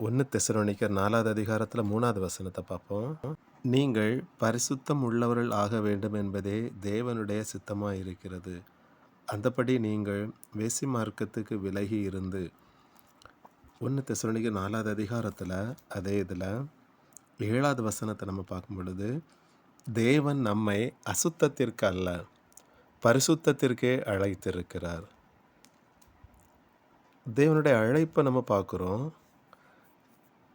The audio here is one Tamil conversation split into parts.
1 தெசலோனிக்கர் 4வது அதிகாரத்தில் 3வது வசனத்தை பார்ப்போம். நீங்கள் பரிசுத்தம் உள்ளவர்கள் ஆக வேண்டும் என்பதே தேவனுடைய சித்தமாக இருக்கிறது. அந்தபடி நீங்கள் வேசி மார்க்கத்துக்கு விலகி இருந்து 1 தெசலோனிக்கர் 4வது அதிகாரத்தில் அதே இதில் 7வது வசனத்தை நம்ம பார்க்கும் பொழுது, தேவன் நம்மை அசுத்தத்திற்கு அல்ல பரிசுத்தத்திற்கே அழைத்திருக்கிறார். தேவனுடைய அழைப்பை நம்ம பார்க்குறோம்.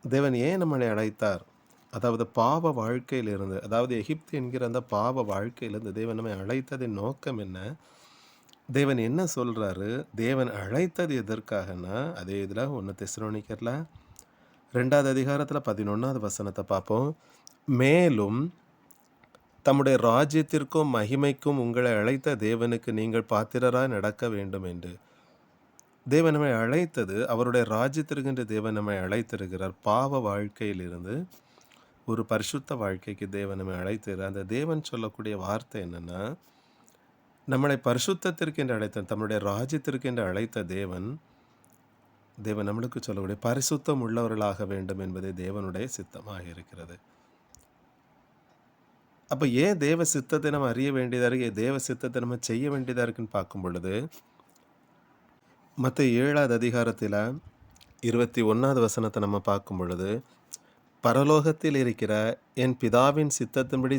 தேவன் ஏன் நம்மளை அழைத்தார்? அதாவது பாவ வாழ்க்கையிலிருந்து, அதாவது எகிப்து என்கிற அந்த பாவ வாழ்க்கையிலிருந்து தேவன் நம்மை அழைத்ததின் நோக்கம் என்ன? தேவன் என்ன சொல்கிறாரு? தேவன் அழைத்தது எதற்காகனா, அதே இதில் 1 தெசலோனிக்கரில் 2வது அதிகாரத்தில் 11வது வசனத்தை பார்ப்போம். மேலும் தம்முடைய ராஜ்யத்திற்கும் மகிமைக்கும் உங்களை அழைத்த தேவனுக்கு நீங்கள் பாத்திரராய் நடக்க வேண்டும் என்று. தேவன் நம்மை அழைத்தது அவருடைய ராஜ்யத்திற்கென்று தேவன் நம்மை அழைத்திருக்கிறார். பாவ வாழ்க்கையிலிருந்து ஒரு பரிசுத்த வாழ்க்கைக்கு தேவன் நம்மை அழைத்திருக்கிறார். அந்த தேவன் சொல்லக்கூடிய வார்த்தை என்னென்னா, நம்மளை பரிசுத்தத்திற்கு என்று அழைத்த, தம்முடைய ராஜ்யத்திற்கு என்று அழைத்த தேவன் நம்மளுக்கு சொல்லக்கூடிய பரிசுத்தம் உள்ளவர்களாக வேண்டும் என்பதே தேவனுடைய சித்தமாக இருக்கிறது. அப்போ ஏன் தேவ சித்தத்தை நம்ம அறிய வேண்டியதாக இருக்கு, தேவ சித்தத்தை நம்ம செய்ய வேண்டியதாக இருக்குன்னு பார்க்கும் பொழுது, மத்தேயு 7வது அதிகாரத்தில் 21வது வசனத்தை நம்ம பார்க்கும் பொழுது, பரலோகத்தில் இருக்கிற என் பிதாவின் சித்தத்தின்படி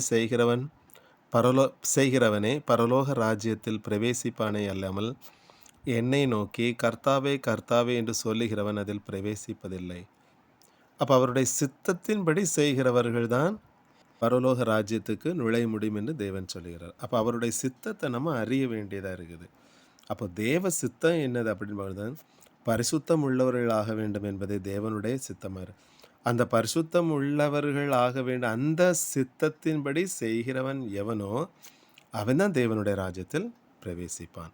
செய்கிறவனே பரலோக ராஜ்யத்தில் பிரவேசிப்பானே அல்லாமல் என்னை நோக்கி கர்த்தாவே கர்த்தாவே என்று சொல்லுகிறவன் அதில் பிரவேசிப்பதில்லை. அப்போ அவருடைய சித்தத்தின்படி செய்கிறவர்கள் தான் பரலோக ராஜ்யத்துக்கு நுழைய முடியும் என்று தேவன் சொல்லுகிறார். அப்போ அவருடைய சித்தத்தை நம்ம அறிய வேண்டியதாக இருக்குது. அப்போ தேவ சித்தம் என்னது அப்படின்னு பரிசுத்தம் உள்ளவர்கள் ஆக வேண்டும் என்பதே தேவனுடைய சித்தமாக. அந்த பரிசுத்தம் உள்ளவர்கள் ஆக வேண்டும், அந்த சித்தத்தின்படி செய்கிறவன் எவனோ அவன் தான் தேவனுடைய ராஜ்யத்தில் பிரவேசிப்பான்.